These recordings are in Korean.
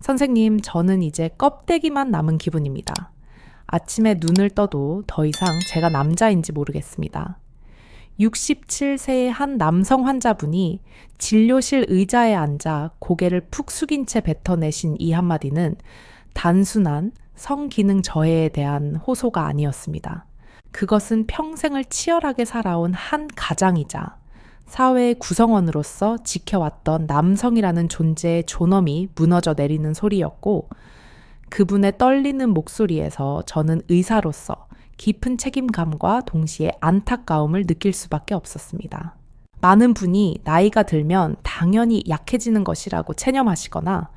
선생님, 저는 이제 껍데기만 남은 기분입니다. 아침에 눈을 떠도 더 이상 제가 남자인지 모르겠습니다. 67세의 한 남성 환자분이 진료실 의자에 앉아 고개를 푹 숙인 채 뱉어내신 이 한마디는 단순한 성기능 저해에 대한 호소가 아니었습니다. 그것은 평생을 치열하게 살아온 한 가장이자 사회의 구성원으로서 지켜왔던 남성이라는 존재의 존엄이 무너져 내리는 소리였고, 그분의 떨리는 목소리에서 저는 의사로서 깊은 책임감과 동시에 안타까움을 느낄 수밖에 없었습니다. 많은 분이 나이가 들면 당연히 약해지는 것이라고 체념하시거나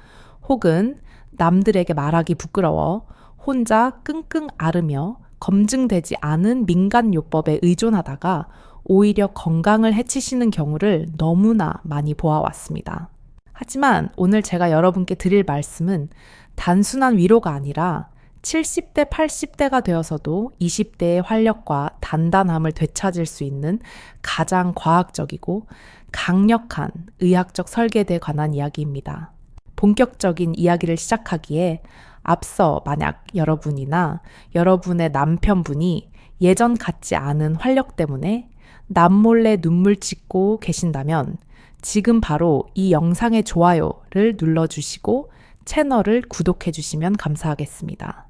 혹은 남들에게 말하기 부끄러워 혼자 끙끙 앓으며 검증되지 않은 민간요법에 의존하다가 오히려 건강을 해치시는 경우를 너무나 많이 보아왔습니다. 하지만 오늘 제가 여러분께 드릴 말씀은 단순한 위로가 아니라 70대, 80대가 되어서도 20대의 활력과 단단함을 되찾을 수 있는 가장 과학적이고 강력한 의학적 설계에 관한 이야기입니다. 본격적인 이야기를 시작하기에 앞서 만약 여러분이나 여러분의 남편분이 예전 같지 않은 활력 때문에 남몰래 눈물 짓고 계신다면 지금 바로 이 영상의 좋아요를 눌러주시고 채널을 구독해 주시면 감사하겠습니다.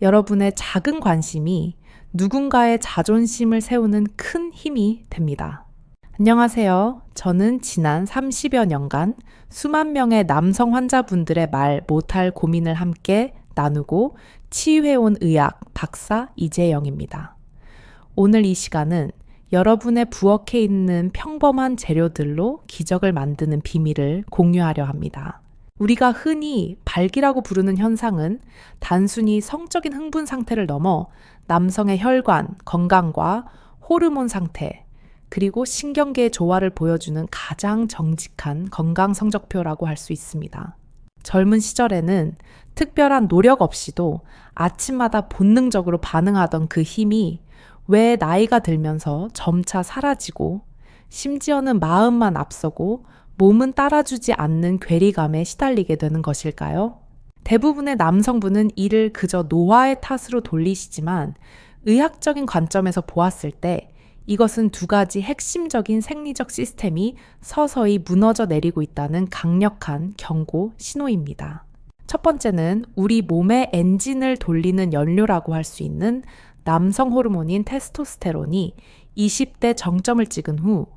여러분의 작은 관심이 누군가의 자존심을 세우는 큰 힘이 됩니다. 안녕하세요. 저는 지난 30여 년간 수만 명의 남성 환자분들의 말 못할 고민을 함께 나누고 치유해온 의학 박사 이재영입니다. 오늘 이 시간은 여러분의 부엌에 있는 평범한 재료들로 기적을 만드는 비밀을 공유하려 합니다. 우리가 흔히 발기라고 부르는 현상은 단순히 성적인 흥분 상태를 넘어 남성의 혈관, 건강과 호르몬 상태, 그리고 신경계의 조화를 보여주는 가장 정직한 건강 성적표라고 할 수 있습니다. 젊은 시절에는 특별한 노력 없이도 아침마다 본능적으로 반응하던 그 힘이 왜 나이가 들면서 점차 사라지고 심지어는 마음만 앞서고 몸은 따라주지 않는 괴리감에 시달리게 되는 것일까요? 대부분의 남성분은 이를 그저 노화의 탓으로 돌리시지만 의학적인 관점에서 보았을 때 이것은 두 가지 핵심적인 생리적 시스템이 서서히 무너져 내리고 있다는 강력한 경고 신호입니다. 첫 번째는 우리 몸의 엔진을 돌리는 연료라고 할 수 있는 남성 호르몬인 테스토스테론이 20대 정점을 찍은 후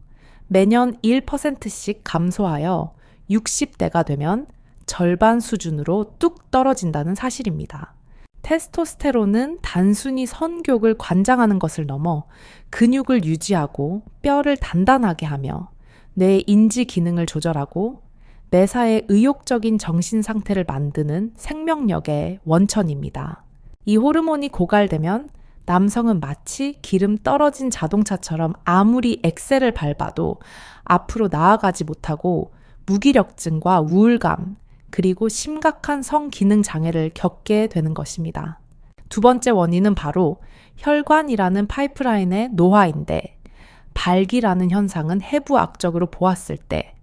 매년 1%씩 감소하여 60대가 되면 절반 수준으로 뚝 떨어진다는 사실입니다. 테스토스테론은 단순히 선교를 관장하는 것을 넘어 근육을 유지하고 뼈를 단단하게 하며 뇌의 인지 기능을 조절하고 매사에 의욕적인 정신 상태를 만드는 생명력의 원천입니다. 이 호르몬이 고갈되면 남성은 마치 기름 떨어진 자동차처럼 아무리 엑셀을 밟아도 앞으로 나아가지 못하고 무기력증과 우울감, 그리고 심각한 성기능 장애를 겪게 되는 것입니다. 두 번째 원인은 바로 혈관이라는 파이프라인의 노화인데, 발기라는 현상은 해부학적으로 보았을 때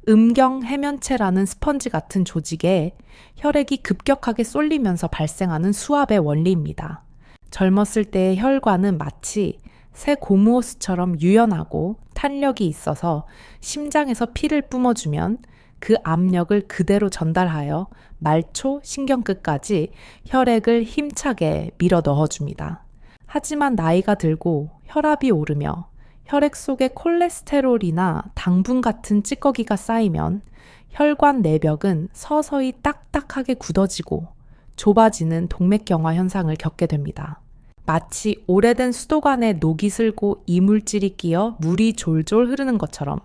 음경 해면체라는 스펀지 같은 조직에 혈액이 급격하게 쏠리면서 발생하는 수압의 원리입니다. 젊었을 때의 혈관은 마치 새 고무호스처럼 유연하고 탄력이 있어서 심장에서 피를 뿜어주면 그 압력을 그대로 전달하여 말초 신경끝까지 혈액을 힘차게 밀어 넣어줍니다. 하지만 나이가 들고 혈압이 오르며 혈액 속에 콜레스테롤이나 당분 같은 찌꺼기가 쌓이면 혈관 내벽은 서서히 딱딱하게 굳어지고 좁아지는 동맥경화 현상을 겪게 됩니다. 마치 오래된 수도관에 녹이 슬고 이물질이 끼어 물이 졸졸 흐르는 것처럼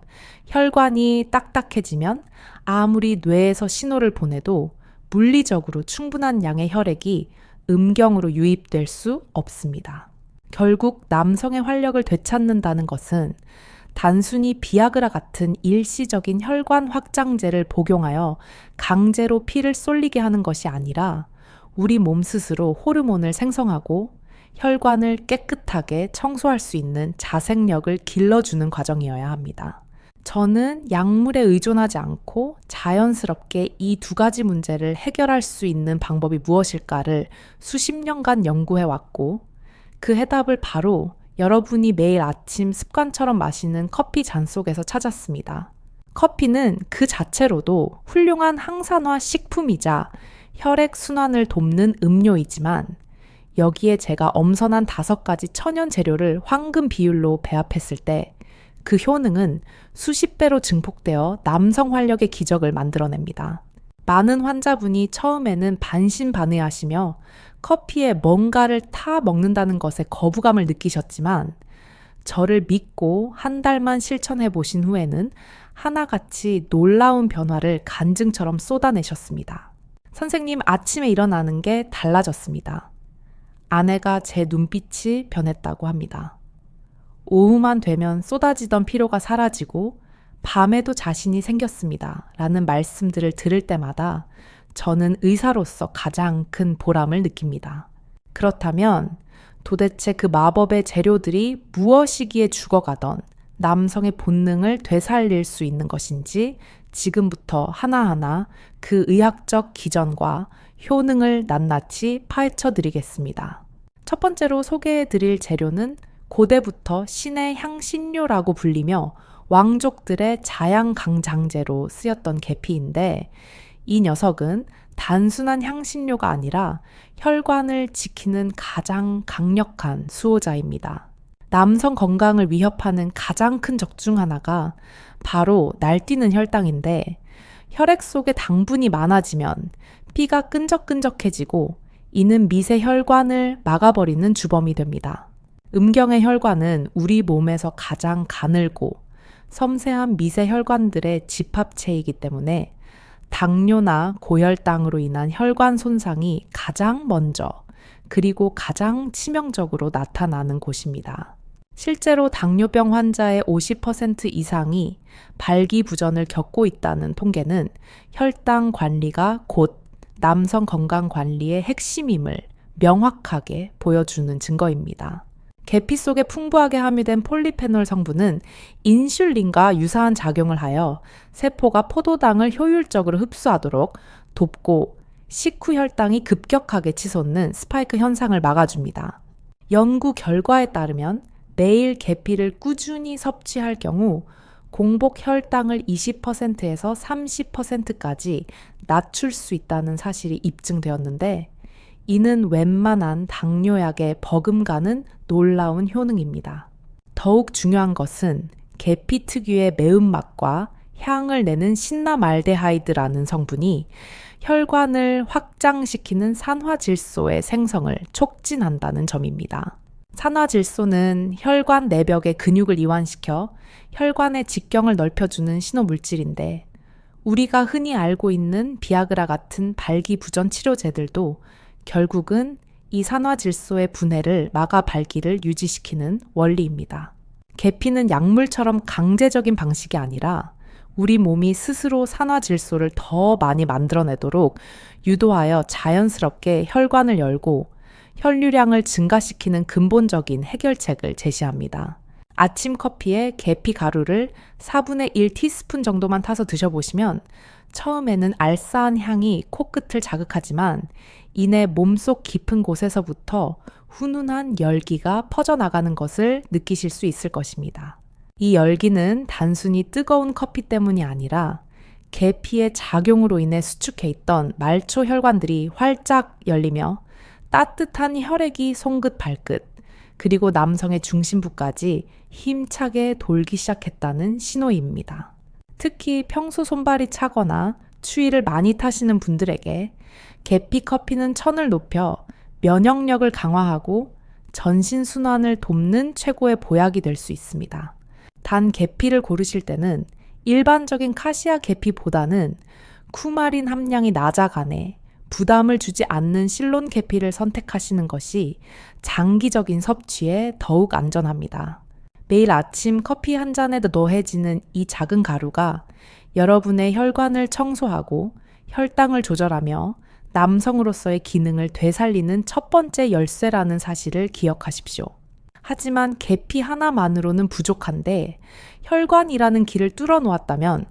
혈관이 딱딱해지면 아무리 뇌에서 신호를 보내도 물리적으로 충분한 양의 혈액이 음경으로 유입될 수 없습니다. 결국 남성의 활력을 되찾는다는 것은 단순히 비아그라 같은 일시적인 혈관 확장제를 복용하여 강제로 피를 쏠리게 하는 것이 아니라 우리 몸 스스로 호르몬을 생성하고 혈관을 깨끗하게 청소할 수 있는 자생력을 길러주는 과정이어야 합니다. 저는 약물에 의존하지 않고 자연스럽게 이 두 가지 문제를 해결할 수 있는 방법이 무엇일까를 수십 년간 연구해 왔고, 그 해답을 바로 여러분이 매일 아침 습관처럼 마시는 커피 잔 속에서 찾았습니다. 커피는 그 자체로도 훌륭한 항산화 식품이자 혈액순환을 돕는 음료이지만, 여기에 제가 엄선한 5가지 천연 재료를 황금 비율로 배합했을 때 그 효능은 수십 배로 증폭되어 남성 활력의 기적을 만들어냅니다. 많은 환자분이 처음에는 반신반의하시며 커피에 뭔가를 타 먹는다는 것에 거부감을 느끼셨지만, 저를 믿고 한 달만 실천해 보신 후에는 하나같이 놀라운 변화를 간증처럼 쏟아내셨습니다. 선생님, 아침에 일어나는 게 달라졌습니다. 아내가 제 눈빛이 변했다고 합니다. 오후만 되면 쏟아지던 피로가 사라지고 밤에도 자신이 생겼습니다. 라는 말씀들을 들을 때마다 저는 의사로서 가장 큰 보람을 느낍니다. 그렇다면 도대체 그 마법의 재료들이 무엇이기에 죽어가던 남성의 본능을 되살릴 수 있는 것인지 지금부터 하나하나 그 의학적 기전과 효능을 낱낱이 파헤쳐 드리겠습니다. 첫 번째로 소개해 드릴 재료는 고대부터 신의 향신료라고 불리며 왕족들의 자양강장제로 쓰였던 계피인데, 이 녀석은 단순한 향신료가 아니라 혈관을 지키는 가장 강력한 수호자입니다. 남성 건강을 위협하는 가장 큰 적 중 하나가 바로 날뛰는 혈당인데, 혈액 속에 당분이 많아지면 피가 끈적끈적해지고 이는 미세 혈관을 막아버리는 주범이 됩니다. 음경의 혈관은 우리 몸에서 가장 가늘고 섬세한 미세 혈관들의 집합체이기 때문에 당뇨나 고혈당으로 인한 혈관 손상이 가장 먼저 그리고 가장 치명적으로 나타나는 곳입니다. 실제로 당뇨병 환자의 50% 이상이 발기부전을 겪고 있다는 통계는 혈당 관리가 곧 남성 건강 관리의 핵심임을 명확하게 보여주는 증거입니다. 계피 속에 풍부하게 함유된 폴리페놀 성분은 인슐린과 유사한 작용을 하여 세포가 포도당을 효율적으로 흡수하도록 돕고 식후 혈당이 급격하게 치솟는 스파이크 현상을 막아줍니다. 연구 결과에 따르면 매일 계피를 꾸준히 섭취할 경우 공복 혈당을 20%에서 30%까지 낮출 수 있다는 사실이 입증되었는데, 이는 웬만한 당뇨약에 버금가는 놀라운 효능입니다. 더욱 중요한 것은 계피 특유의 매운맛과 향을 내는 신라말데하이드라는 성분이 혈관을 확장시키는 산화질소의 생성을 촉진한다는 점입니다. 산화질소는 혈관 내벽의 근육을 이완시켜 혈관의 직경을 넓혀주는 신호물질인데, 우리가 흔히 알고 있는 비아그라 같은 발기부전 치료제들도 결국은 이 산화질소의 분해를 막아 발기를 유지시키는 원리입니다. 계피는 약물처럼 강제적인 방식이 아니라 우리 몸이 스스로 산화질소를 더 많이 만들어내도록 유도하여 자연스럽게 혈관을 열고 혈류량을 증가시키는 근본적인 해결책을 제시합니다. 아침 커피에 계피 가루를 4분의 1 티스푼 정도만 타서 드셔보시면 처음에는 알싸한 향이 코끝을 자극하지만 이내 몸속 깊은 곳에서부터 훈훈한 열기가 퍼져나가는 것을 느끼실 수 있을 것입니다. 이 열기는 단순히 뜨거운 커피 때문이 아니라 계피의 작용으로 인해 수축해 있던 말초 혈관들이 활짝 열리며 따뜻한 혈액이 손끝 발끝 그리고 남성의 중심부까지 힘차게 돌기 시작했다는 신호입니다. 특히 평소 손발이 차거나 추위를 많이 타시는 분들에게 계피 커피는 천을 높여 면역력을 강화하고 전신순환을 돕는 최고의 보약이 될 수 있습니다. 단 계피를 고르실 때는 일반적인 카시아 계피보다는 쿠마린 함량이 낮아가네 부담을 주지 않는 실론 계피를 선택하시는 것이 장기적인 섭취에 더욱 안전합니다. 매일 아침 커피 한 잔에 더해지는 이 작은 가루가 여러분의 혈관을 청소하고 혈당을 조절하며 남성으로서의 기능을 되살리는 첫 번째 열쇠라는 사실을 기억하십시오. 하지만 계피 하나만으로는 부족한데 혈관이라는 길을 뚫어 놓았다면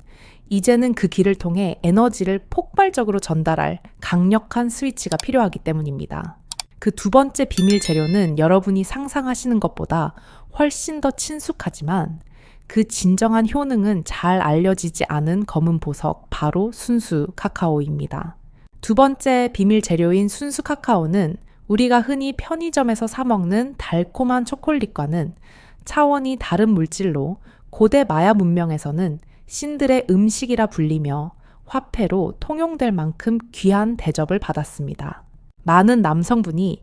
이제는 그 길을 통해 에너지를 폭발적으로 전달할 강력한 스위치가 필요하기 때문입니다. 그 두 번째 비밀 재료는 여러분이 상상하시는 것보다 훨씬 더 친숙하지만 그 진정한 효능은 잘 알려지지 않은 검은 보석, 바로 순수 카카오입니다. 두 번째 비밀 재료인 순수 카카오는 우리가 흔히 편의점에서 사 먹는 달콤한 초콜릿과는 차원이 다른 물질로 고대 마야 문명에서는 신들의 음식이라 불리며 화폐로 통용될 만큼 귀한 대접을 받았습니다. 많은 남성분이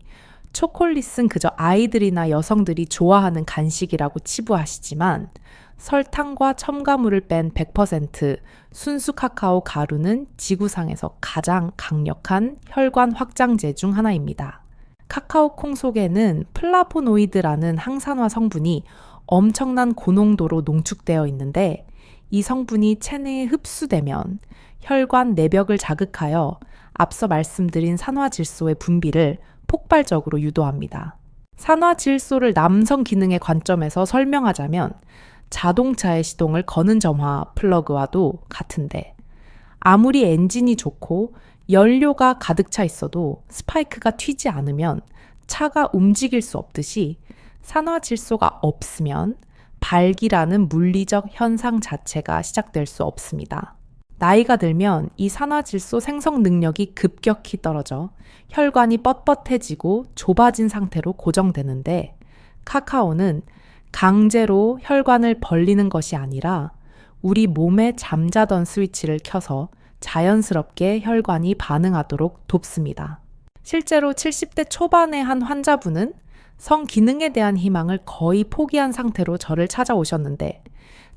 초콜릿은 그저 아이들이나 여성들이 좋아하는 간식이라고 치부하시지만 설탕과 첨가물을 뺀 100% 순수 카카오 가루는 지구상에서 가장 강력한 혈관 확장제 중 하나입니다. 카카오 콩 속에는 플라보노이드라는 항산화 성분이 엄청난 고농도로 농축되어 있는데 이 성분이 체내에 흡수되면 혈관 내벽을 자극하여 앞서 말씀드린 산화질소의 분비를 폭발적으로 유도합니다. 산화질소를 남성 기능의 관점에서 설명하자면 자동차의 시동을 거는 점화 플러그와도 같은데 아무리 엔진이 좋고 연료가 가득 차 있어도 스파이크가 튀지 않으면 차가 움직일 수 없듯이 산화질소가 없으면 발기라는 물리적 현상 자체가 시작될 수 없습니다. 나이가 들면 이 산화질소 생성 능력이 급격히 떨어져 혈관이 뻣뻣해지고 좁아진 상태로 고정되는데 카카오는 강제로 혈관을 벌리는 것이 아니라 우리 몸에 잠자던 스위치를 켜서 자연스럽게 혈관이 반응하도록 돕습니다. 실제로 70대 초반의 한 환자분은 성기능에 대한 희망을 거의 포기한 상태로 저를 찾아오셨는데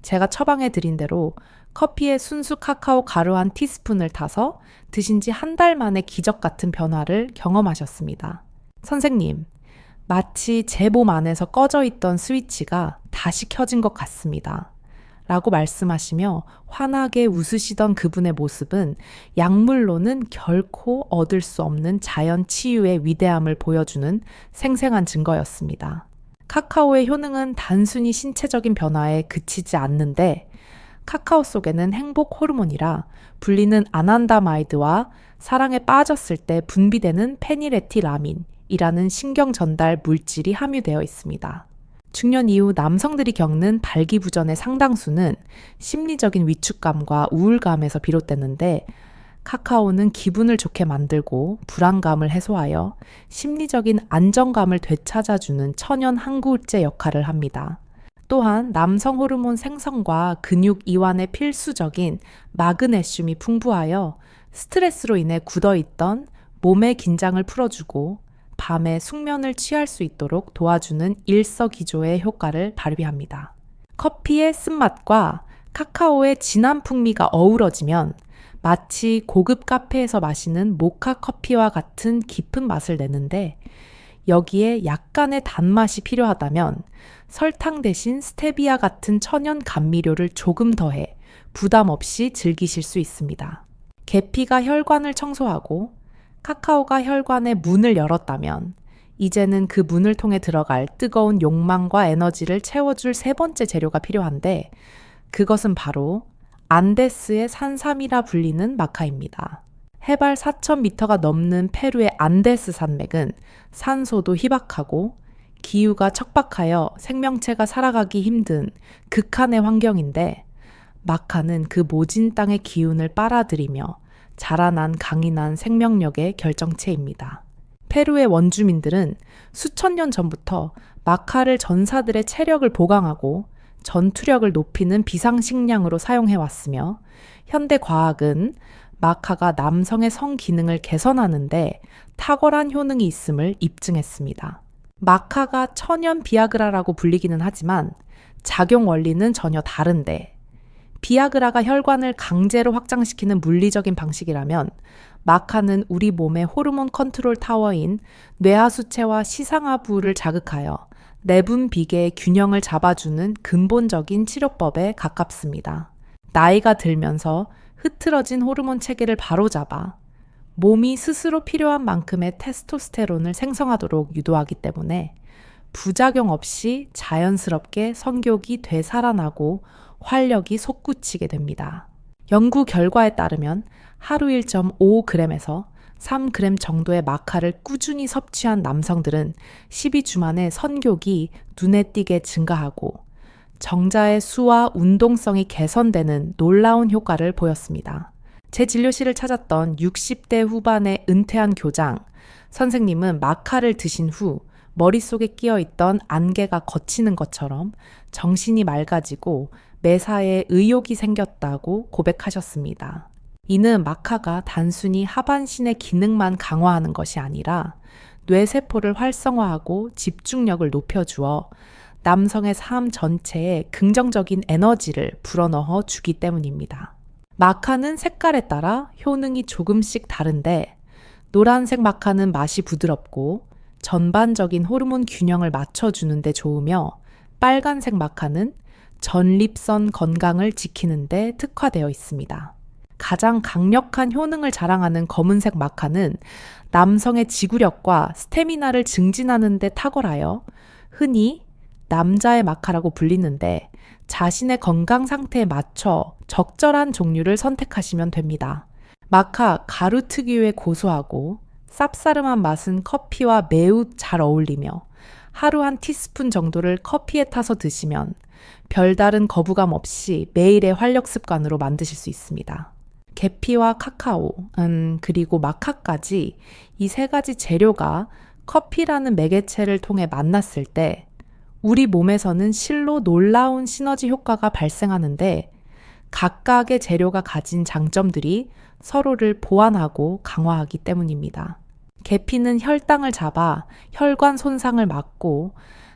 제가 처방해 드린 대로 커피에 순수 카카오 가루 한 티스푼을 타서 드신 지 한 달 만에 기적 같은 변화를 경험하셨습니다. 선생님, 마치 제 몸 안에서 꺼져 있던 스위치가 다시 켜진 것 같습니다. 라고 말씀하시며 환하게 웃으시던 그분의 모습은 약물로는 결코 얻을 수 없는 자연 치유의 위대함을 보여주는 생생한 증거였습니다. 카카오의 효능은 단순히 신체적인 변화에 그치지 않는데 카카오 속에는 행복 호르몬이라 불리는 아난다마이드와 사랑에 빠졌을 때 분비되는 페니레틸아민이라는 신경 전달 물질이 함유되어 있습니다. 중년 이후 남성들이 겪는 발기부전의 상당수는 심리적인 위축감과 우울감에서 비롯됐는데 카카오는 기분을 좋게 만들고 불안감을 해소하여 심리적인 안정감을 되찾아주는 천연 항구울제 역할을 합니다. 또한 남성 호르몬 생성과 근육 이완에 필수적인 마그네슘이 풍부하여 스트레스로 인해 굳어있던 몸의 긴장을 풀어주고 밤에 숙면을 취할 수 있도록 도와주는 일석이조의 효과를 발휘합니다. 커피의 쓴맛과 카카오의 진한 풍미가 어우러지면 마치 고급 카페에서 마시는 모카 커피와 같은 깊은 맛을 내는데 여기에 약간의 단맛이 필요하다면 설탕 대신 스테비아 같은 천연 감미료를 조금 더해 부담 없이 즐기실 수 있습니다. 계피가 혈관을 청소하고 카카오가 혈관의 문을 열었다면 이제는 그 문을 통해 들어갈 뜨거운 욕망과 에너지를 채워줄 세 번째 재료가 필요한데 그것은 바로 안데스의 산삼이라 불리는 마카입니다. 해발 4,000m가 넘는 페루의 안데스 산맥은 산소도 희박하고 기후가 척박하여 생명체가 살아가기 힘든 극한의 환경인데 마카는 그 모진 땅의 기운을 빨아들이며 자라난 강인한 생명력의 결정체입니다. 페루의 원주민들은 수천 년 전부터 마카를 전사들의 체력을 보강하고 전투력을 높이는 비상식량으로 사용해왔으며 현대 과학은 마카가 남성의 성기능을 개선하는데 탁월한 효능이 있음을 입증했습니다. 마카가 천연 비아그라라고 불리기는 하지만 작용 원리는 전혀 다른데 비아그라가 혈관을 강제로 확장시키는 물리적인 방식이라면 마카는 우리 몸의 호르몬 컨트롤 타워인 뇌하수체와 시상하부를 자극하여 내분 비계의 균형을 잡아주는 근본적인 치료법에 가깝습니다. 나이가 들면서 흐트러진 호르몬 체계를 바로잡아 몸이 스스로 필요한 만큼의 테스토스테론을 생성하도록 유도하기 때문에 부작용 없이 자연스럽게 성욕이 되살아나고 활력이 솟구치게 됩니다. 연구 결과에 따르면 하루 1.5g에서 3g 정도의 마카를 꾸준히 섭취한 남성들은 12주 만에 성욕이 눈에 띄게 증가하고 정자의 수와 운동성이 개선되는 놀라운 효과를 보였습니다. 제 진료실을 찾았던 60대 후반의 은퇴한 교장, 선생님은 마카를 드신 후 머릿속에 끼어있던 안개가 걷히는 것처럼 정신이 맑아지고 매사에 의욕이 생겼다고 고백하셨습니다. 이는 마카가 단순히 하반신의 기능만 강화하는 것이 아니라 뇌세포를 활성화하고 집중력을 높여주어 남성의 삶 전체에 긍정적인 에너지를 불어넣어 주기 때문입니다. 마카는 색깔에 따라 효능이 조금씩 다른데 노란색 마카는 맛이 부드럽고 전반적인 호르몬 균형을 맞춰주는 데 좋으며 빨간색 마카는 전립선 건강을 지키는 데 특화되어 있습니다. 가장 강력한 효능을 자랑하는 검은색 마카는 남성의 지구력과 스태미나를 증진하는 데 탁월하여 흔히 남자의 마카라고 불리는데 자신의 건강 상태에 맞춰 적절한 종류를 선택하시면 됩니다. 마카 가루 특유의 고소하고 쌉싸름한 맛은 커피와 매우 잘 어울리며 하루 한 티스푼 정도를 커피에 타서 드시면 별다른 거부감 없이 매일의 활력 습관으로 만드실 수 있습니다. 계피와 카카오, 그리고 마카까지 이 세 가지 재료가 커피라는 매개체를 통해 만났을 때 우리 몸에서는 실로 놀라운 시너지 효과가 발생하는데 각각의 재료가 가진 장점들이 서로를 보완하고 강화하기 때문입니다. 계피는 혈당을 잡아 혈관 손상을 막고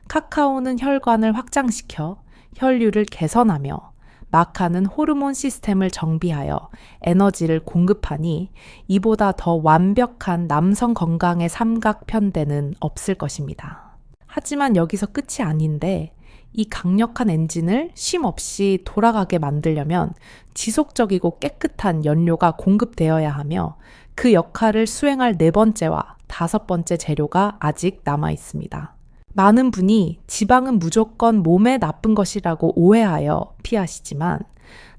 카카오는 혈관을 확장시켜 혈류를 개선하며 마카는 호르몬 시스템을 정비하여 에너지를 공급하니 이보다 더 완벽한 남성 건강의 삼각편대는 없을 것입니다. 하지만 여기서 끝이 아닌데 이 강력한 엔진을 쉼 없이 돌아가게 만들려면 지속적이고 깨끗한 연료가 공급되어야 하며 그 역할을 수행할 네 번째와 다섯 번째 재료가 아직 남아 있습니다. 많은 분이 지방은 무조건 몸에 나쁜 것이라고 오해하여 피하시지만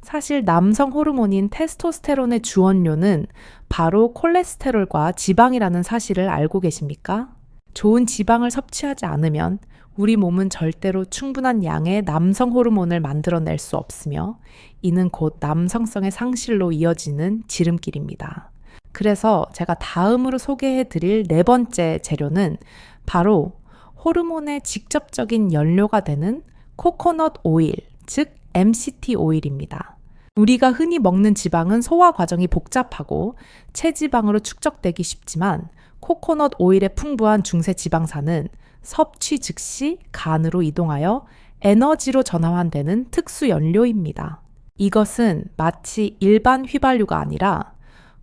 사실 남성 호르몬인 테스토스테론의 주원료는 바로 콜레스테롤과 지방이라는 사실을 알고 계십니까? 좋은 지방을 섭취하지 않으면 우리 몸은 절대로 충분한 양의 남성 호르몬을 만들어낼 수 없으며 이는 곧 남성성의 상실로 이어지는 지름길입니다. 그래서 제가 다음으로 소개해드릴 네 번째 재료는 바로 호르몬의 직접적인 연료가 되는 코코넛 오일, 즉 MCT 오일입니다. 우리가 흔히 먹는 지방은 소화 과정이 복잡하고 체지방으로 축적되기 쉽지만 코코넛 오일의 풍부한 중세 지방산은 섭취 즉시 간으로 이동하여 에너지로 전환되는 특수 연료입니다. 이것은 마치 일반 휘발유가 아니라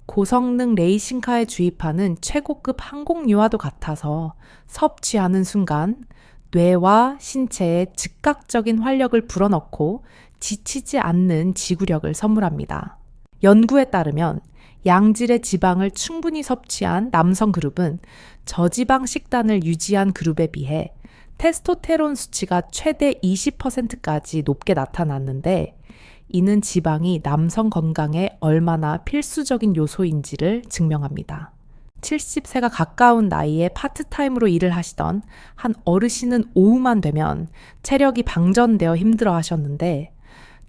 고성능 레이싱카에 주입하는 최고급 항공유와도 같아서 섭취하는 순간 뇌와 신체에 즉각적인 활력을 불어넣고 지치지 않는 지구력을 선물합니다. 연구에 따르면 양질의 지방을 충분히 섭취한 남성 그룹은 저지방 식단을 유지한 그룹에 비해 테스토스테론 수치가 최대 20%까지 높게 나타났는데 이는 지방이 남성 건강에 얼마나 필수적인 요소인지를 증명합니다. 70세가 가까운 나이에 파트타임으로 일을 하시던 한 어르신은 오후만 되면 체력이 방전되어 힘들어 하셨는데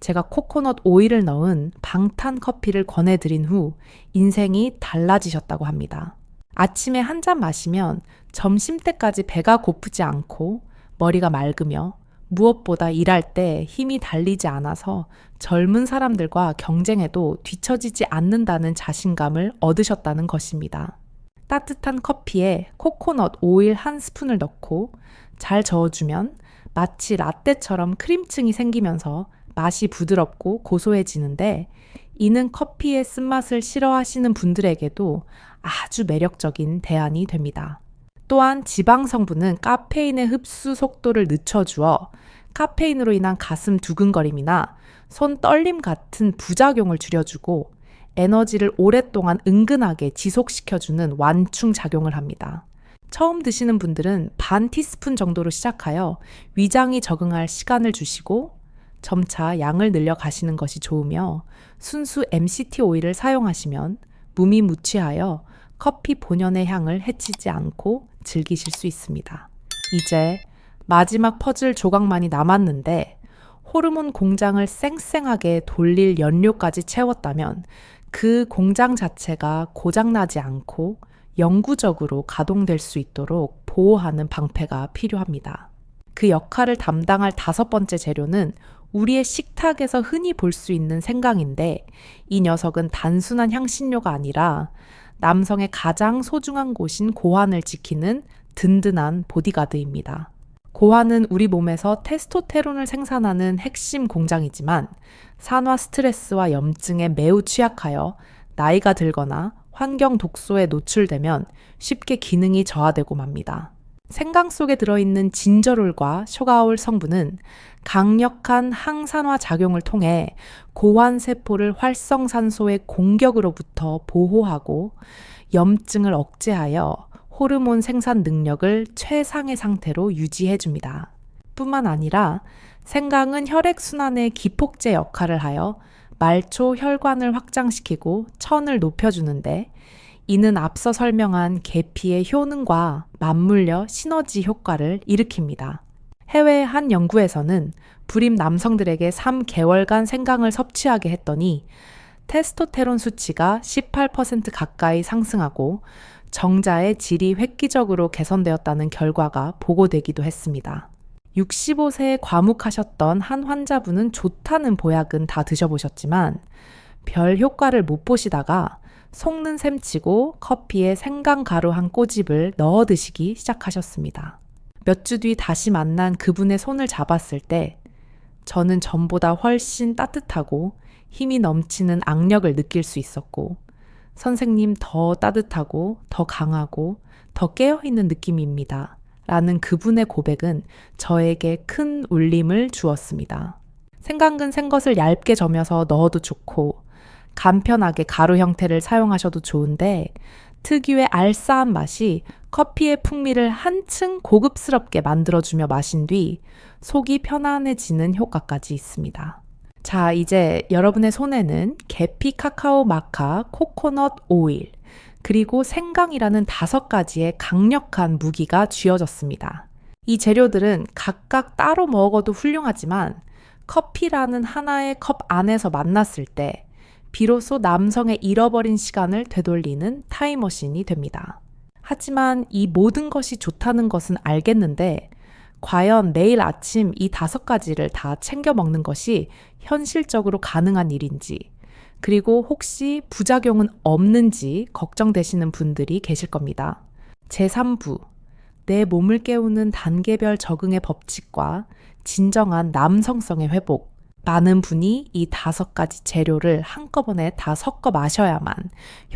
제가 코코넛 오일을 넣은 방탄 커피를 권해드린 후 인생이 달라지셨다고 합니다. 아침에 한 잔 마시면 점심때까지 배가 고프지 않고 머리가 맑으며 무엇보다 일할 때 힘이 달리지 않아서 젊은 사람들과 경쟁해도 뒤처지지 않는다는 자신감을 얻으셨다는 것입니다. 따뜻한 커피에 코코넛 오일 한 스푼을 넣고 잘 저어주면 마치 라떼처럼 크림층이 생기면서 맛이 부드럽고 고소해지는데 이는 커피의 쓴맛을 싫어하시는 분들에게도 아주 매력적인 대안이 됩니다. 또한 지방 성분은 카페인의 흡수 속도를 늦춰주어 카페인으로 인한 가슴 두근거림이나 손 떨림 같은 부작용을 줄여주고 에너지를 오랫동안 은근하게 지속시켜주는 완충 작용을 합니다. 처음 드시는 분들은 반 티스푼 정도로 시작하여 위장이 적응할 시간을 주시고 점차 양을 늘려 가시는 것이 좋으며 순수 MCT 오일을 사용하시면 무미무취하여 커피 본연의 향을 해치지 않고 즐기실 수 있습니다. 이제 마지막 퍼즐 조각만이 남았는데 호르몬 공장을 쌩쌩하게 돌릴 연료까지 채웠다면 그 공장 자체가 고장나지 않고 영구적으로 가동될 수 있도록 보호하는 방패가 필요합니다. 그 역할을 담당할 5번째 재료는 우리의 식탁에서 흔히 볼 수 있는 생강인데 이 녀석은 단순한 향신료가 아니라 남성의 가장 소중한 곳인 고환을 지키는 든든한 보디가드입니다. 고환은 우리 몸에서 테스토테론을 생산하는 핵심 공장이지만 산화 스트레스와 염증에 매우 취약하여 나이가 들거나 환경 독소에 노출되면 쉽게 기능이 저하되고 맙니다. 생강 속에 들어있는 진저롤과 쇼가올 성분은 강력한 항산화 작용을 통해 고환세포를 활성산소의 공격으로부터 보호하고 염증을 억제하여 호르몬 생산 능력을 최상의 상태로 유지해줍니다. 뿐만 아니라 생강은 혈액순환의 기폭제 역할을 하여 말초 혈관을 확장시키고 천을 높여주는데 이는 앞서 설명한 계피의 효능과 맞물려 시너지 효과를 일으킵니다. 해외의 한 연구에서는 불임 남성들에게 3개월간 생강을 섭취하게 했더니 테스토테론 수치가 18% 가까이 상승하고 정자의 질이 획기적으로 개선되었다는 결과가 보고되기도 했습니다. 65세에 과묵하셨던 한 환자분은 좋다는 보약은 다 드셔보셨지만 별 효과를 못 보시다가 속는 셈치고 커피에 생강 가루 한 꼬집을 넣어 드시기 시작하셨습니다. 몇 주 뒤 다시 만난 그분의 손을 잡았을 때 저는 전보다 훨씬 따뜻하고 힘이 넘치는 악력을 느낄 수 있었고 선생님 더 따뜻하고 더 강하고 더 깨어있는 느낌입니다. 라는 그분의 고백은 저에게 큰 울림을 주었습니다. 생강은 생것을 얇게 저며서 넣어도 좋고 간편하게 가루 형태를 사용하셔도 좋은데 특유의 알싸한 맛이 커피의 풍미를 한층 고급스럽게 만들어주며 마신 뒤 속이 편안해지는 효과까지 있습니다. 자, 이제 여러분의 손에는 계피 카카오 마카 코코넛 오일 그리고 생강이라는 5가지의 강력한 무기가 쥐어졌습니다. 이 재료들은 각각 따로 먹어도 훌륭하지만 커피라는 하나의 컵 안에서 만났을 때 비로소 남성의 잃어버린 시간을 되돌리는 타임머신이 됩니다. 하지만 이 모든 것이 좋다는 것은 알겠는데 과연 매일 아침 이 5가지를 다 챙겨 먹는 것이 현실적으로 가능한 일인지 그리고 혹시 부작용은 없는지 걱정되시는 분들이 계실 겁니다. 제3부, 내 몸을 깨우는 단계별 적응의 법칙과 진정한 남성성의 회복. 많은 분이 이 5가지 재료를 한꺼번에 다 섞어 마셔야만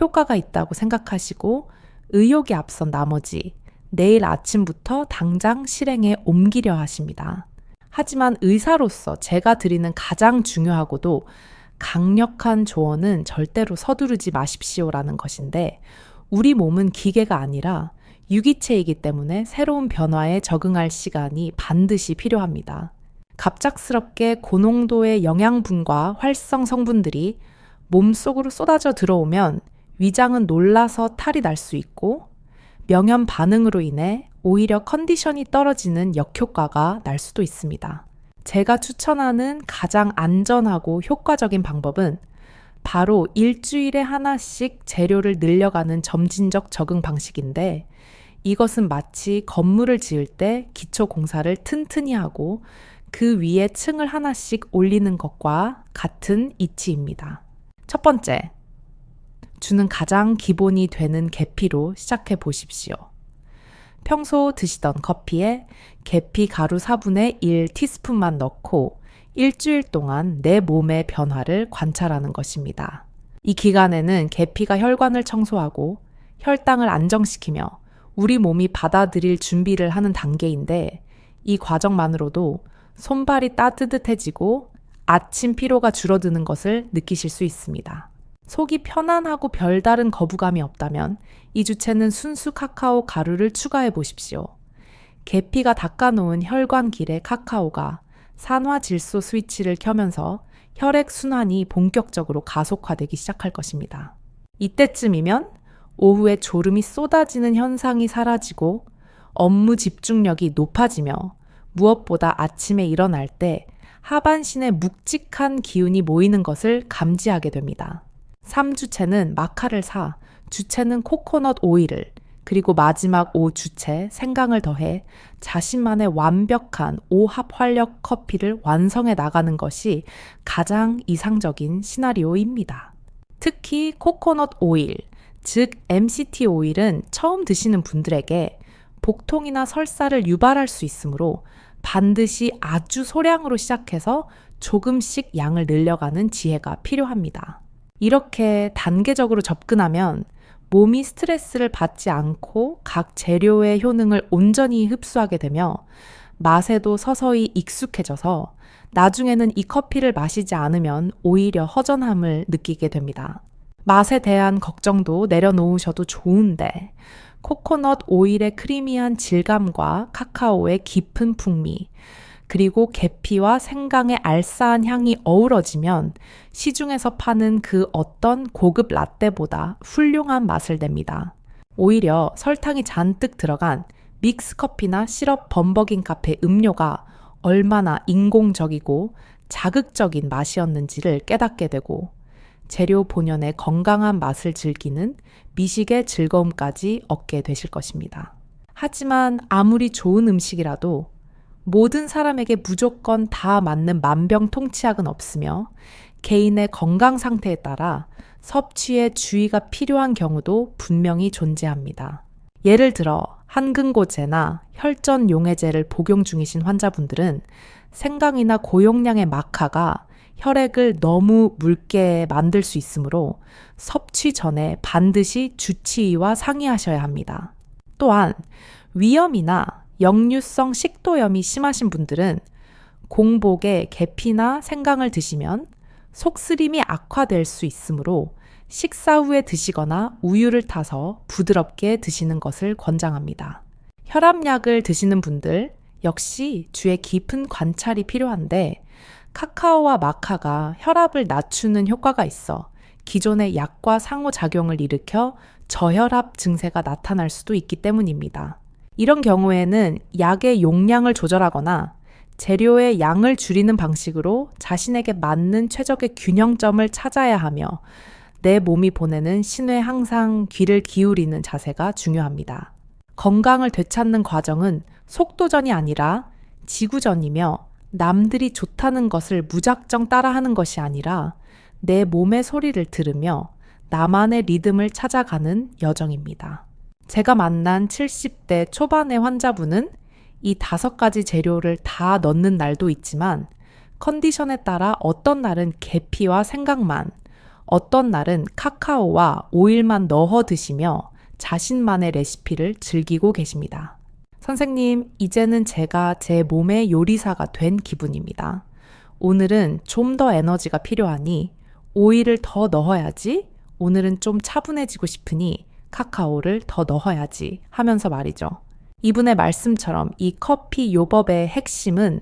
효과가 있다고 생각하시고 의욕이 앞선 나머지 내일 아침부터 당장 실행에 옮기려 하십니다. 하지만 의사로서 제가 드리는 가장 중요하고도 강력한 조언은 절대로 서두르지 마십시오라는 것인데 우리 몸은 기계가 아니라 유기체이기 때문에 새로운 변화에 적응할 시간이 반드시 필요합니다. 갑작스럽게 고농도의 영양분과 활성 성분들이 몸속으로 쏟아져 들어오면 위장은 놀라서 탈이 날 수 있고 명현 반응으로 인해 오히려 컨디션이 떨어지는 역효과가 날 수도 있습니다. 제가 추천하는 가장 안전하고 효과적인 방법은 바로 일주일에 하나씩 재료를 늘려가는 점진적 적응 방식인데 이것은 마치 건물을 지을 때 기초 공사를 튼튼히 하고 그 위에 층을 하나씩 올리는 것과 같은 이치입니다. 첫 번째, 주는 가장 기본이 되는 계피로 시작해 보십시오. 평소 드시던 커피에 계피 가루 4분의 1 티스푼만 넣고 일주일 동안 내 몸의 변화를 관찰하는 것입니다. 이 기간에는 계피가 혈관을 청소하고 혈당을 안정시키며 우리 몸이 받아들일 준비를 하는 단계인데 이 과정만으로도 손발이 따뜻해지고 아침 피로가 줄어드는 것을 느끼실 수 있습니다. 속이 편안하고 별다른 거부감이 없다면 이 주체는 순수 카카오 가루를 추가해 보십시오. 계피가 닦아놓은 혈관길의 카카오가 산화질소 스위치를 켜면서 혈액 순환이 본격적으로 가속화되기 시작할 것입니다. 이때쯤이면 오후에 졸음이 쏟아지는 현상이 사라지고 업무 집중력이 높아지며 무엇보다 아침에 일어날 때 하반신에 묵직한 기운이 모이는 것을 감지하게 됩니다. 3주체는 마카를 사, 주체는 코코넛 오일을, 그리고 마지막 5주체 생강을 더해 자신만의 완벽한 5합 활력 커피를 완성해 나가는 것이 가장 이상적인 시나리오입니다. 특히 코코넛 오일, 즉 MCT 오일은 처음 드시는 분들에게 복통이나 설사를 유발할 수 있으므로 반드시 아주 소량으로 시작해서 조금씩 양을 늘려가는 지혜가 필요합니다. 이렇게 단계적으로 접근하면 몸이 스트레스를 받지 않고 각 재료의 효능을 온전히 흡수하게 되며 맛에도 서서히 익숙해져서 나중에는 이 커피를 마시지 않으면 오히려 허전함을 느끼게 됩니다. 맛에 대한 걱정도 내려놓으셔도 좋은데 코코넛 오일의 크리미한 질감과 카카오의 깊은 풍미, 그리고 계피와 생강의 알싸한 향이 어우러지면 시중에서 파는 그 어떤 고급 라떼보다 훌륭한 맛을 냅니다. 오히려 설탕이 잔뜩 들어간 믹스커피나 시럽 범벅인 카페 음료가 얼마나 인공적이고 자극적인 맛이었는지를 깨닫게 되고 재료 본연의 건강한 맛을 즐기는 미식의 즐거움까지 얻게 되실 것입니다. 하지만 아무리 좋은 음식이라도 모든 사람에게 무조건 다 맞는 만병통치약은 없으며 개인의 건강 상태에 따라 섭취에 주의가 필요한 경우도 분명히 존재합니다. 예를 들어 한근고제나 혈전용해제를 복용 중이신 환자분들은 생강이나 고용량의 마카가 혈액을 너무 묽게 만들 수 있으므로 섭취 전에 반드시 주치의와 상의하셔야 합니다. 또한 위염이나 역류성 식도염이 심하신 분들은 공복에 계피나 생강을 드시면 속쓰림이 악화될 수 있으므로 식사 후에 드시거나 우유를 타서 부드럽게 드시는 것을 권장합니다. 혈압약을 드시는 분들 역시 주의 깊은 관찰이 필요한데 카카오와 마카가 혈압을 낮추는 효과가 있어 기존의 약과 상호작용을 일으켜 저혈압 증세가 나타날 수도 있기 때문입니다. 이런 경우에는 약의 용량을 조절하거나 재료의 양을 줄이는 방식으로 자신에게 맞는 최적의 균형점을 찾아야 하며 내 몸이 보내는 신호에 항상 귀를 기울이는 자세가 중요합니다. 건강을 되찾는 과정은 속도전이 아니라 지구전이며 남들이 좋다는 것을 무작정 따라하는 것이 아니라 내 몸의 소리를 들으며 나만의 리듬을 찾아가는 여정입니다. 제가 만난 70대 초반의 환자분은 이 5가지 재료를 다 넣는 날도 있지만 컨디션에 따라 어떤 날은 계피와 생강만, 어떤 날은 카카오와 오일만 넣어 드시며 자신만의 레시피를 즐기고 계십니다. 선생님, 이제는 제가 제 몸의 요리사가 된 기분입니다. 오늘은 좀 더 에너지가 필요하니 오일을 더 넣어야지, 오늘은 좀 차분해지고 싶으니 카카오를 더 넣어야지 하면서 말이죠. 이분의 말씀처럼 이 커피 요법의 핵심은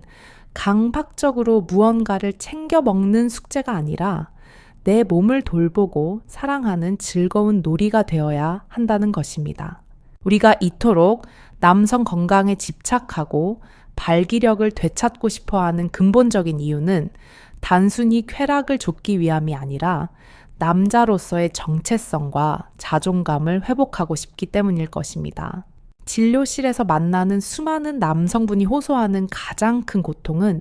강박적으로 무언가를 챙겨 먹는 숙제가 아니라 내 몸을 돌보고 사랑하는 즐거운 놀이가 되어야 한다는 것입니다. 우리가 이토록 남성 건강에 집착하고 발기력을 되찾고 싶어하는 근본적인 이유는 단순히 쾌락을 좇기 위함이 아니라 남자로서의 정체성과 자존감을 회복하고 싶기 때문일 것입니다. 진료실에서 만나는 수많은 남성분이 호소하는 가장 큰 고통은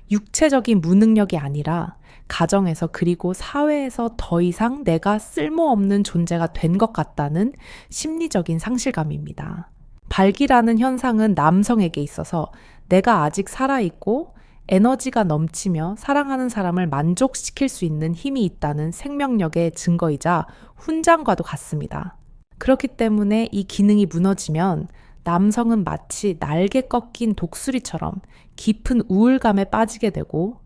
육체적인 무능력이 아니라 가정에서 그리고 사회에서 더 이상 내가 쓸모없는 존재가 된 것 같다는 심리적인 상실감입니다. 발기라는 현상은 남성에게 있어서 내가 아직 살아있고 에너지가 넘치며 사랑하는 사람을 만족시킬 수 있는 힘이 있다는 생명력의 증거이자 훈장과도 같습니다. 그렇기 때문에 이 기능이 무너지면 남성은 마치 날개 꺾인 독수리처럼 깊은 우울감에 빠지게 되고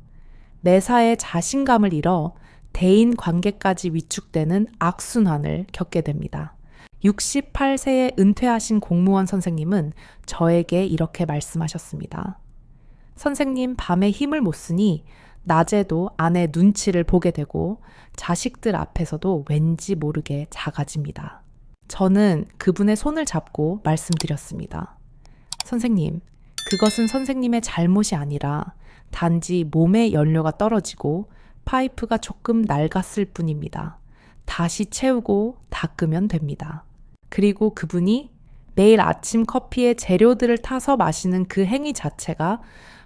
매사에 자신감을 잃어 대인 관계까지 위축되는 악순환을 겪게 됩니다. 68세에 은퇴하신 공무원 선생님은 저에게 이렇게 말씀하셨습니다. 선생님, 밤에 힘을 못 쓰니 낮에도 아내 눈치를 보게 되고 자식들 앞에서도 왠지 모르게 작아집니다. 저는 그분의 손을 잡고 말씀드렸습니다. 선생님, 그것은 선생님의 잘못이 아니라 단지 몸의 연료가 떨어지고 파이프가 조금 낡았을 뿐입니다. 다시 채우고 닦으면 됩니다. 그리고 그분이 매일 아침 커피에 재료들을 타서 마시는 그 행위 자체가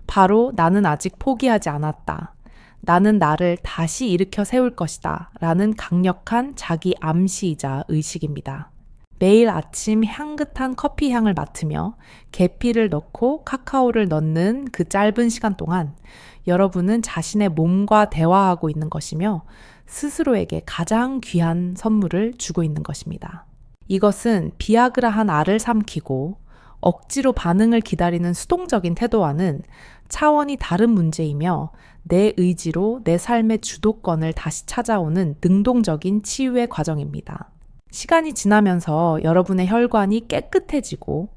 바로 나는 아직 포기하지 않았다. 나는 나를 다시 일으켜 세울 것이다. 라는 강력한 자기 암시이자 의식입니다. 매일 아침 향긋한 커피 향을 맡으며 계피를 넣고 카카오를 넣는 그 짧은 시간 동안 여러분은 자신의 몸과 대화하고 있는 것이며 스스로에게 가장 귀한 선물을 주고 있는 것입니다. 이것은 비아그라 한 알을 삼키고 억지로 반응을 기다리는 수동적인 태도와는 차원이 다른 문제이며 내 의지로 내 삶의 주도권을 다시 찾아오는 능동적인 치유의 과정입니다. 시간이 지나면서 여러분의 혈관이 깨끗해지고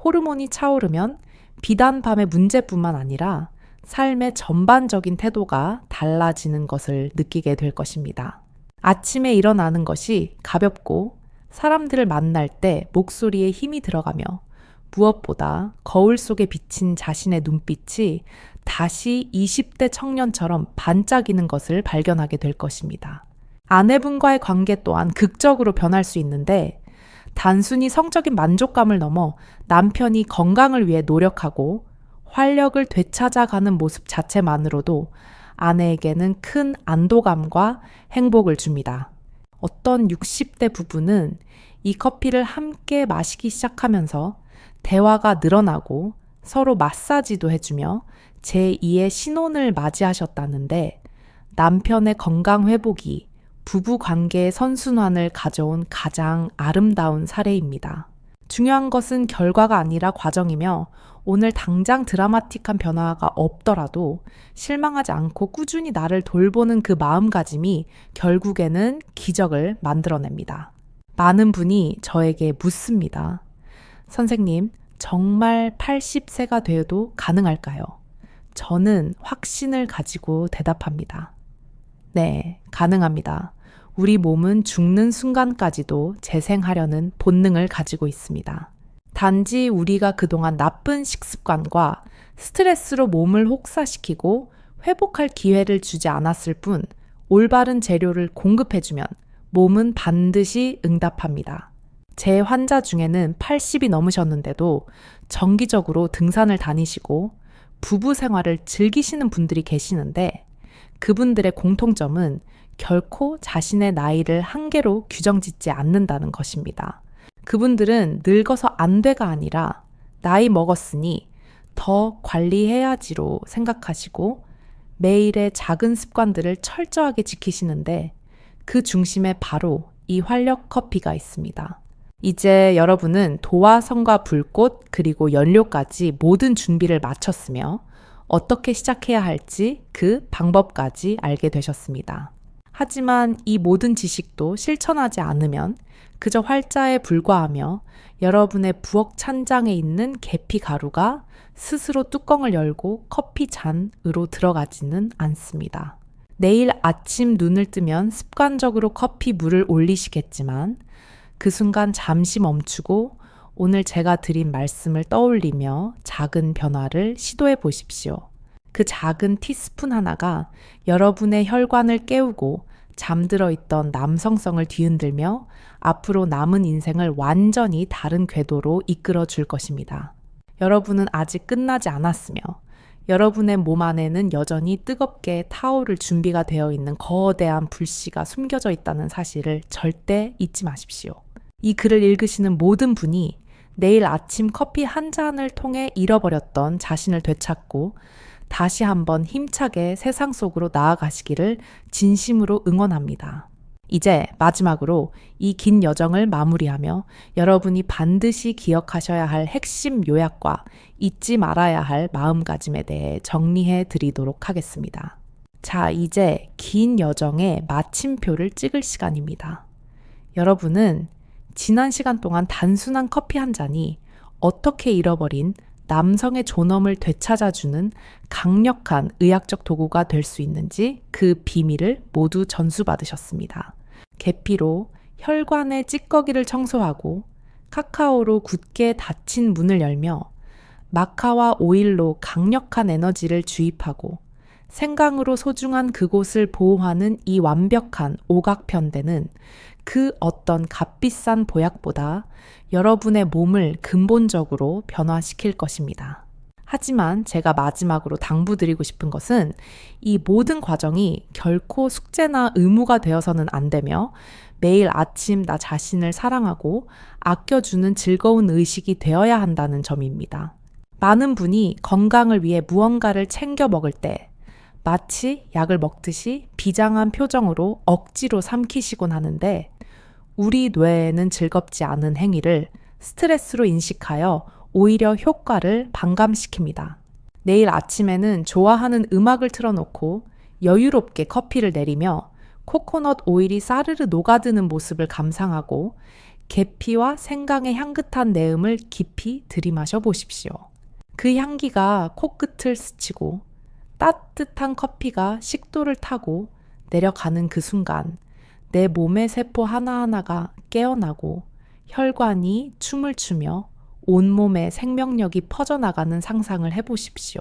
호르몬이 차오르면 비단 밤의 문제뿐만 아니라 삶의 전반적인 태도가 달라지는 것을 느끼게 될 것입니다. 아침에 일어나는 것이 가볍고 사람들을 만날 때 목소리에 힘이 들어가며 무엇보다 거울 속에 비친 자신의 눈빛이 다시 20대 청년처럼 반짝이는 것을 발견하게 될 것입니다. 아내분과의 관계 또한 극적으로 변할 수 있는데 단순히 성적인 만족감을 넘어 남편이 건강을 위해 노력하고 활력을 되찾아가는 모습 자체만으로도 아내에게는 큰 안도감과 행복을 줍니다. 어떤 60대 부부는 이 커피를 함께 마시기 시작하면서 대화가 늘어나고 서로 마사지도 해주며 제2의 신혼을 맞이하셨다는데 남편의 건강 회복이 부부 관계의 선순환을 가져온 가장 아름다운 사례입니다. 중요한 것은 결과가 아니라 과정이며 오늘 당장 드라마틱한 변화가 없더라도 실망하지 않고 꾸준히 나를 돌보는 그 마음가짐이 결국에는 기적을 만들어냅니다. 많은 분이 저에게 묻습니다. 선생님, 정말 80세가 되어도 가능할까요? 저는 확신을 가지고 대답합니다. 네, 가능합니다. 우리 몸은 죽는 순간까지도 재생하려는 본능을 가지고 있습니다. 단지 우리가 그동안 나쁜 식습관과 스트레스로 몸을 혹사시키고 회복할 기회를 주지 않았을 뿐 올바른 재료를 공급해주면 몸은 반드시 응답합니다. 제 환자 중에는 80이 넘으셨는데도 정기적으로 등산을 다니시고 부부 생활을 즐기시는 분들이 계시는데 그분들의 공통점은 결코 자신의 나이를 한계로 규정짓지 않는다는 것입니다. 그분들은 늙어서 안 돼가 아니라 나이 먹었으니 더 관리해야지로 생각하시고 매일의 작은 습관들을 철저하게 지키시는데 그 중심에 바로 이 활력 커피가 있습니다. 이제 여러분은 도화선과 불꽃 그리고 연료까지 모든 준비를 마쳤으며 어떻게 시작해야 할지 그 방법까지 알게 되셨습니다. 하지만 이 모든 지식도 실천하지 않으면 그저 활자에 불과하며 여러분의 부엌 찬장에 있는 계피 가루가 스스로 뚜껑을 열고 커피 잔으로 들어가지는 않습니다. 내일 아침 눈을 뜨면 습관적으로 커피 물을 올리시겠지만 그 순간 잠시 멈추고 오늘 제가 드린 말씀을 떠올리며 작은 변화를 시도해 보십시오. 그 작은 티스푼 하나가 여러분의 혈관을 깨우고 잠들어 있던 남성성을 뒤흔들며 앞으로 남은 인생을 완전히 다른 궤도로 이끌어 줄 것입니다. 여러분은 아직 끝나지 않았으며 여러분의 몸 안에는 여전히 뜨겁게 타오를 준비가 되어 있는 거대한 불씨가 숨겨져 있다는 사실을 절대 잊지 마십시오. 이 글을 읽으시는 모든 분이 내일 아침 커피 한 잔을 통해 잃어버렸던 자신을 되찾고 다시 한번 힘차게 세상 속으로 나아가시기를 진심으로 응원합니다. 이제 마지막으로 이 긴 여정을 마무리하며 여러분이 반드시 기억하셔야 할 핵심 요약과 잊지 말아야 할 마음가짐에 대해 정리해 드리도록 하겠습니다. 자, 이제 긴 여정의 마침표를 찍을 시간입니다. 여러분은 지난 시간 동안 단순한 커피 한 잔이 어떻게 잃어버린 남성의 존엄을 되찾아주는 강력한 의학적 도구가 될 수 있는지 그 비밀을 모두 전수받으셨습니다. 계피로 혈관의 찌꺼기를 청소하고 카카오로 굳게 닫힌 문을 열며 마카와 오일로 강력한 에너지를 주입하고 생강으로 소중한 그곳을 보호하는 이 완벽한 오각편대는 그 어떤 값비싼 보약보다 여러분의 몸을 근본적으로 변화시킬 것입니다. 하지만 제가 마지막으로 당부드리고 싶은 것은 이 모든 과정이 결코 숙제나 의무가 되어서는 안 되며 매일 아침 나 자신을 사랑하고 아껴주는 즐거운 의식이 되어야 한다는 점입니다. 많은 분이 건강을 위해 무언가를 챙겨 먹을 때 마치 약을 먹듯이 비장한 표정으로 억지로 삼키시곤 하는데 우리 뇌에는 즐겁지 않은 행위를 스트레스로 인식하여 오히려 효과를 반감시킵니다. 내일 아침에는 좋아하는 음악을 틀어놓고 여유롭게 커피를 내리며 코코넛 오일이 사르르 녹아드는 모습을 감상하고 계피와 생강의 향긋한 내음을 깊이 들이마셔 보십시오. 그 향기가 코끝을 스치고 따뜻한 커피가 식도를 타고 내려가는 그 순간 내 몸의 세포 하나하나가 깨어나고 혈관이 춤을 추며 온몸에 생명력이 퍼져나가는 상상을 해보십시오.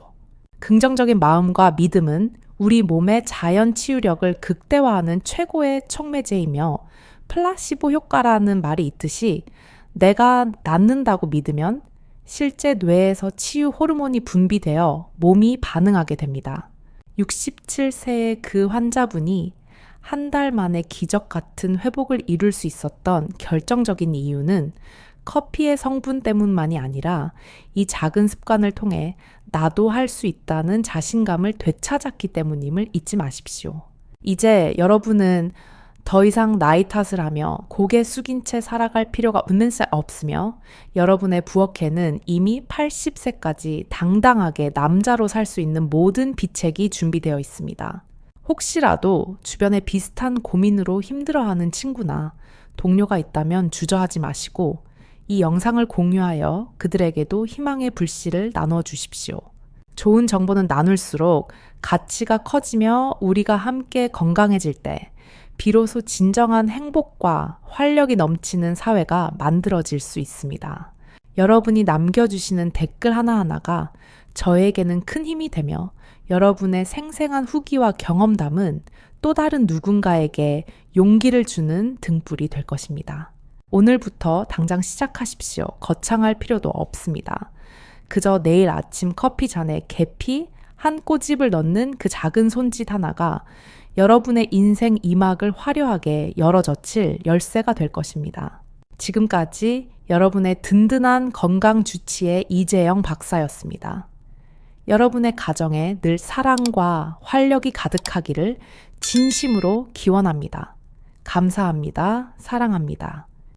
긍정적인 마음과 믿음은 우리 몸의 자연 치유력을 극대화하는 최고의 촉매제이며 플라시보 효과라는 말이 있듯이 내가 낫는다고 믿으면 실제 뇌에서 치유 호르몬이 분비되어 몸이 반응하게 됩니다. 67세의 그 환자분이 한 달 만에 기적 같은 회복을 이룰 수 있었던 결정적인 이유는 커피의 성분 때문만이 아니라 이 작은 습관을 통해 나도 할 수 있다는 자신감을 되찾았기 때문임을 잊지 마십시오. 이제 여러분은 더 이상 나이 탓을 하며 고개 숙인 채 살아갈 필요가 없으며 여러분의 부엌에는 이미 80세까지 당당하게 남자로 살 수 있는 모든 비책이 준비되어 있습니다. 혹시라도 주변에 비슷한 고민으로 힘들어하는 친구나 동료가 있다면 주저하지 마시고 이 영상을 공유하여 그들에게도 희망의 불씨를 나눠주십시오. 좋은 정보는 나눌수록 가치가 커지며 우리가 함께 건강해질 때 비로소 진정한 행복과 활력이 넘치는 사회가 만들어질 수 있습니다. 여러분이 남겨주시는 댓글 하나하나가 저에게는 큰 힘이 되며 여러분의 생생한 후기와 경험담은 또 다른 누군가에게 용기를 주는 등불이 될 것입니다. 오늘부터 당장 시작하십시오. 거창할 필요도 없습니다. 그저 내일 아침 커피 잔에 계피 한 꼬집을 넣는 그 작은 손짓 하나가 여러분의 인생 이막을 화려하게 열어젖힐 열쇠가 될 것입니다. 지금까지 여러분의 든든한 건강 주치의 이재영 박사였습니다. 여러분의 가정에 늘 사랑과 활력이 가득하기를 진심으로 기원합니다. 감사합니다. 사랑합니다.